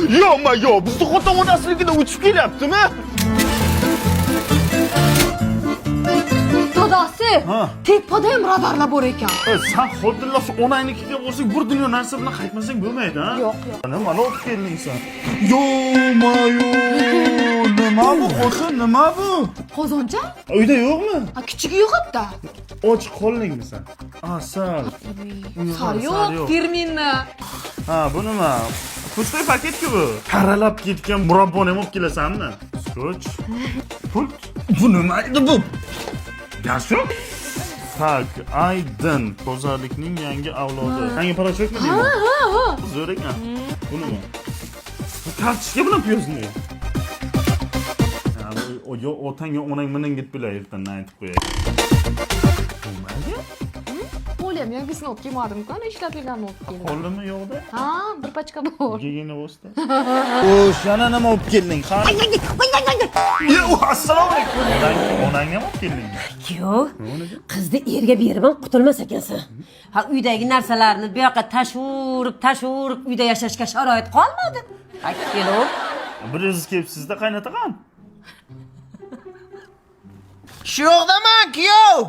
Yo'qmi, yo'q. Bizni xotin onasiligida uchib kelyaptimi? Dadasi, tepada ham radarlar bor ekan. Sen xotinlar shu onangnikiga bo'lsang, bir dunyo narsa bilan qaytmasang bo'lmaydi, ha? Yo'q, yo'q. Nimani olib kelding sen? Yo'qmi, yo'q. Nima bu xotin, nima bu? Qozoncha? Uyda yo'qmi? Kichigi yo'q hatta. Ochiq qoldingmi sen? Sal. Sal yo'q, firminni. Ha, bu nima? Pusтой paketku bu. Taralab ketgan murabboni ham olib kelasanmi? Skoch. Pul. Bu nima edi bu? Gasho? Tak, Aydin, Kozarlikning yangi avlodi. Yangi parachokmi deyman? Ha. Zo'r ekan. Bu nima? Bu kartochka bilan piyozli. Yo, otangga onang bilan git bilay, ertandan aytib qo'yay. Bo'lmaydi? Qo'lim yangisini olib kelmadim-ku, ana ishlatilganini olib keldim. Qo'limi yo'qda? Ha, bir pachka bor. Gigina bo'sda. O'sh, yana nima olib kelding? Yo, assalomu alaykum. Onangga ham olib keldingmi? Yo'q. Qizni erga berib qutulmas ekansan. Ha, uydagi narsalarni bu yoqqa tashurib uyda yashashga sharoit qolmadi. Ha, kelib. Biringiz kelibsiz-da qaynotaqam. Shu yoqdaman, kuyov.